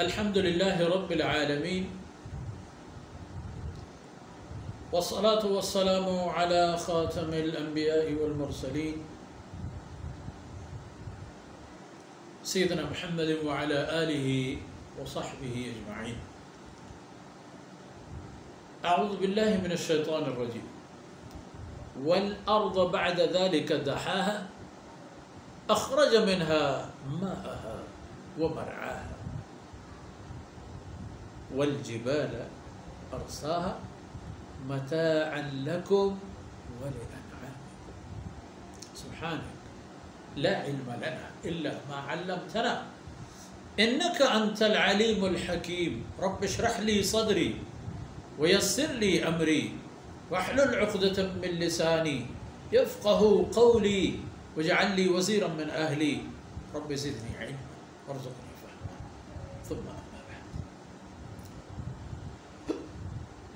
الحمد لله رب العالمين والصلاة والسلام على خاتم الأنبياء والمرسلين سيدنا محمد وعلى آله وصحبه أجمعين. أعوذ بالله من الشيطان الرجيم. والأرض بعد ذلك دحاها أخرج منها ماءها ومرعاها والجبال أرساها متاعا لكم ولأنعامكم. سبحانك لا علم لنا إلا ما علمتنا إنك أنت العليم الحكيم. رب اشرح لي صدري ويسر لي أمري واحلل عقدة من لساني يفقه قولي واجعل لي وزيرا من أهلي رب زدني علما وارزقني فهما. ثم أما بعد.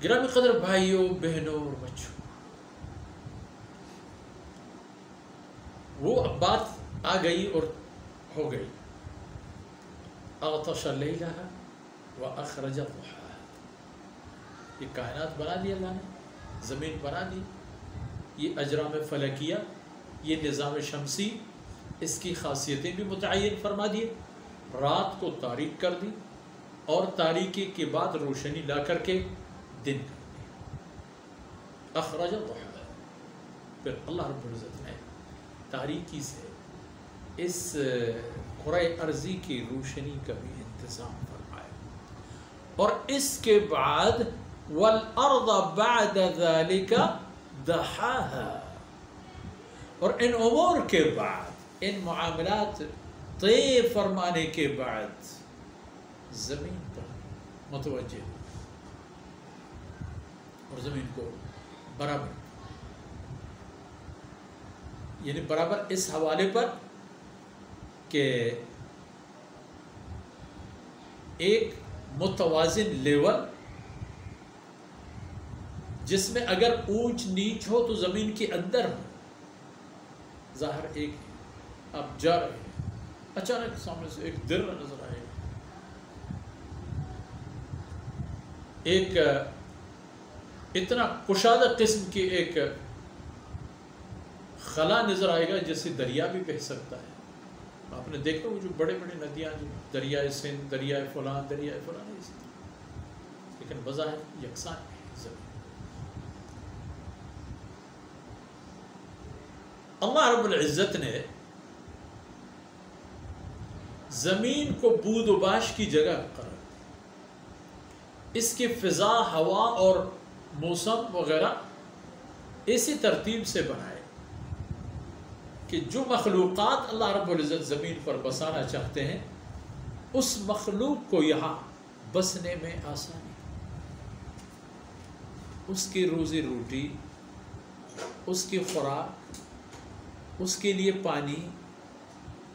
گرامی قدر بھائیوں بہنوں اور بچوں، وہ اب بات آ گئی اور ہو گئی. اغطش لیلہا واخرج ضحاہا. یہ کائنات بنا دی اللہ نے، زمین بنا دی، یہ اجرام فلکیہ، یہ نظام شمسی، اس کی خاصیتیں بھی متعین فرما دیے. رات کو تاریک کر دی اور تاریکی کے بعد روشنی لا کر کے دن کر دیا. اخرج ضحاہا. پھر اللہ رب العزت نے تاریکی سے اس کرۂ ارضی کی روشنی کا بھی انتظام فرمایا. اور اس کے بعد والارض بعد ذلك دحاها. اور ان امور کے بعد، ان معاملات طے فرمانے کے بعد زمین پر متوجہ اور زمین کو برابر، یعنی برابر اس حوالے پر کہ ایک متوازن لیول جس میں اگر اونچ نیچ ہو تو زمین کے اندر ہو. ظاہر ایک ہے، آپ جا رہے ہیں، اچانک سامنے سے ایک درہ نظر آئے گا، ایک اتنا کشادہ قسم کی ایک خلا نظر آئے گا جس سے دریا بھی بہہ سکتا ہے. آپ نے دیکھا وہ جو بڑے بڑے ندیاں، جو دریائے سندھ، دریائے فلان، دریائے فلان، لیکن بظاہر یکساں ہے زمین. اللہ رب العزت نے زمین کو بود و باش کی جگہ قرار دی. اس کی فضا، ہوا اور موسم وغیرہ اسی ترتیب سے بنائے کہ جو مخلوقات اللہ رب العزت زمین پر بسانا چاہتے ہیں اس مخلوق کو یہاں بسنے میں آسانی، اس کی روزی روٹی، اس کی خوراک، اس کے لیے پانی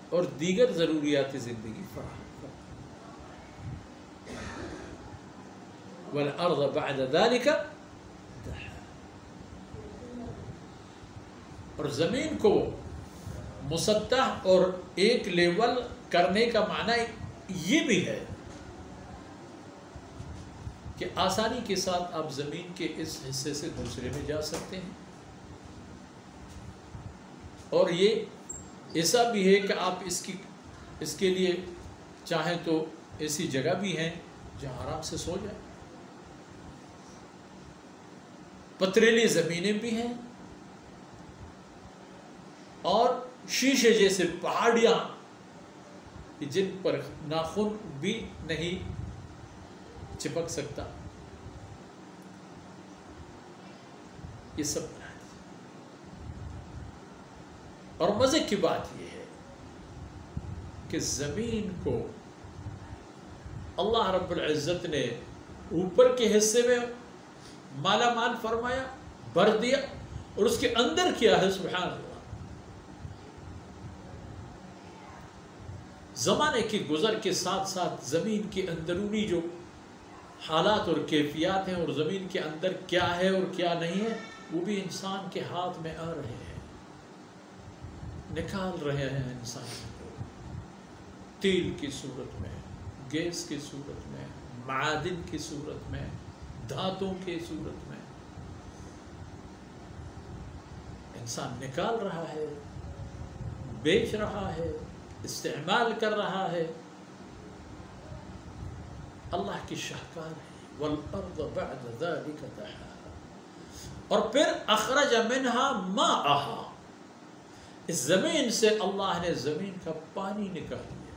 اور دیگر ضروریات زندگی فراہم کرتا. والارض بعد ذلك دحاہا. اور زمین کو مسطح اور ایک لیول کرنے کا معنی یہ بھی ہے کہ آسانی کے ساتھ آپ زمین کے اس حصے سے دوسرے میں جا سکتے ہیں. اور یہ ایسا بھی ہے کہ آپ اس کے لیے چاہیں تو ایسی جگہ بھی ہیں جہاں آرام سے سو جائیں. پتریلی زمینیں بھی ہیں اور شیشے جیسے پہاڑیاں جن پر ناخن بھی نہیں چپک سکتا، یہ سب بنا دیا. اور مزے کی بات یہ ہے کہ زمین کو اللہ رب العزت نے اوپر کے حصے میں مالا مال فرمایا، بھر دیا، اور اس کے اندر کیا ہے سبحان اللہ. زمانے کے گزر کے ساتھ ساتھ زمین کے اندرونی جو حالات اور کیفیات ہیں اور زمین کے اندر کیا ہے اور کیا نہیں ہے وہ بھی انسان کے ہاتھ میں آ رہے ہیں، نکال رہے ہیں انسان کو. تیل کی صورت میں، گیس کی صورت میں، معادن کی صورت میں، دھاتوں کی صورت میں انسان نکال رہا ہے، بیچ رہا ہے، استعمال کر رہا ہے۔ اللہ کی شاہکار ہے والارض بعد ذلك دحاها، اور پھر اخرج منها ماءها، اس زمین سے اللہ نے زمین کا پانی نکال دیا،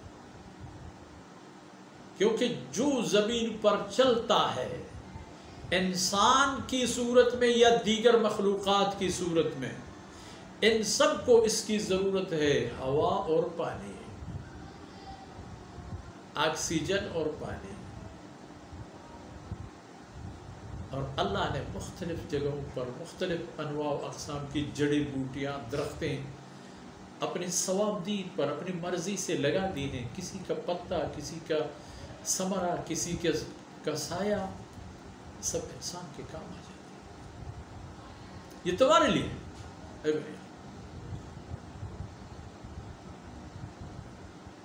کیونکہ جو زمین پر چلتا ہے انسان کی صورت میں یا دیگر مخلوقات کی صورت میں، ان سب کو اس کی ضرورت ہے، ہوا اور پانی، آکسیجن اور پانی۔ اور اللہ نے مختلف جگہوں پر مختلف انواع و اقسام کی جڑی بوٹیاں، درختیں اپنی صوابدید پر اپنی مرضی سے لگا دی ہیں، کسی کا پتا، کسی کا ثمرہ، کسی کا سایہ، سب انسان کے کام آ جاتے ہیں۔ یہ تمہارے لیے ہے۔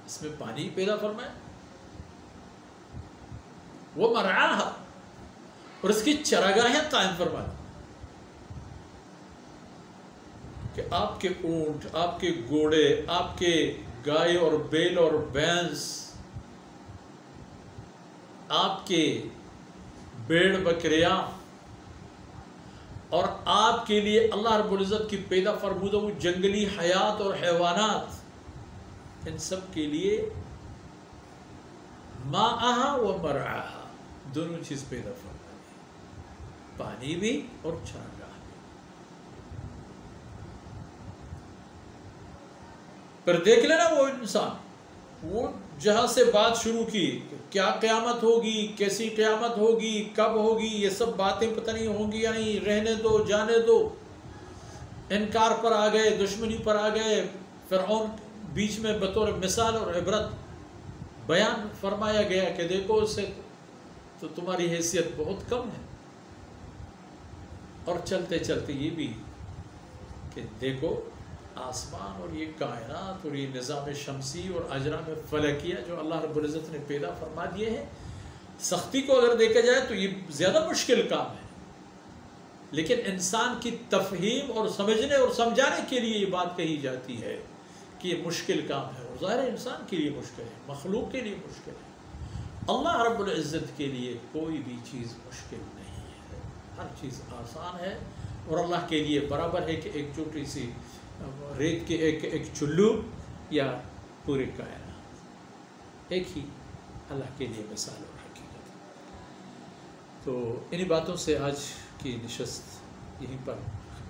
اس میں پانی پیدا فرمایا، وہ مرعاها، اور اس کی چراگاہیں قائم فرما دی کہ آپ کے اونٹ، آپ کے گھوڑے، آپ کے گائے اور بیل اور بھینس، آپ کے بھیڑ بکریاں، اور آپ کے لیے اللہ رب العزت کی پیدا فرمودہ وہ جنگلی حیات اور حیوانات، ان سب کے لیے ماءها و مرعاها، دونوں چیز پیدا فرما، پانی بھی اور چراگاہ بھی۔ پر دیکھ لینا وہ انسان، وہ جہاں سے بات شروع کی کہ کیا قیامت ہوگی، کیسی قیامت ہوگی، کب ہوگی، یہ سب باتیں پتہ نہیں ہوں گی یا نہیں، رہنے دو، جانے دو، انکار پر آ گئے، دشمنی پر آ گئے۔ فرعون بیچ میں بطور مثال اور عبرت بیان فرمایا گیا کہ دیکھو اس سے تو تمہاری حیثیت بہت کم ہے۔ اور چلتے چلتے یہ بھی کہ دیکھو آسمان اور یہ کائنات اور یہ نظام شمسی اور اجرام فلکیہ جو اللہ رب العزت نے پیدا فرما دیے ہیں، سختی کو اگر دیکھا جائے تو یہ زیادہ مشکل کام ہے، لیکن انسان کی تفہیم اور سمجھنے اور سمجھانے کے لیے یہ بات کہی جاتی ہے کہ یہ مشکل کام ہے۔ اور ظاہر انسان کے لیے مشکل ہے، مخلوق کے لیے مشکل ہے، اللہ رب العزت کے لیے کوئی بھی چیز مشکل نہیں ہے، ہر چیز آسان ہے۔ اور اللہ کے لیے برابر ہے کہ ایک چھوٹی سی ریت کے ایک چلو یا پورے کائنات، ایک ہی اللہ کے لیے مثال اور حقیقت۔ تو انہی باتوں سے آج کی نشست یہیں پر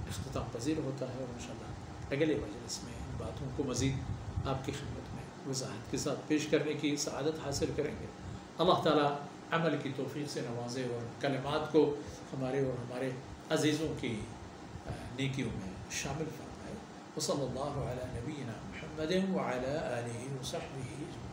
اختتام پذیر ہوتا ہے، اور انشاءاللہ اگلے مجلس میں ان باتوں کو مزید آپ کی خدمت میں وضاحت کے ساتھ پیش کرنے کی سعادت حاصل کریں گے۔ اللہ تعالیٰ عمل کی توفیق سے نوازے اور کلمات کو ہمارے اور ہمارے عزیزوں کی نیکیوں میں شامل فرمائے۔ وصلی اللہ علی نبینا محمد وعلی آلہ وصحبہ۔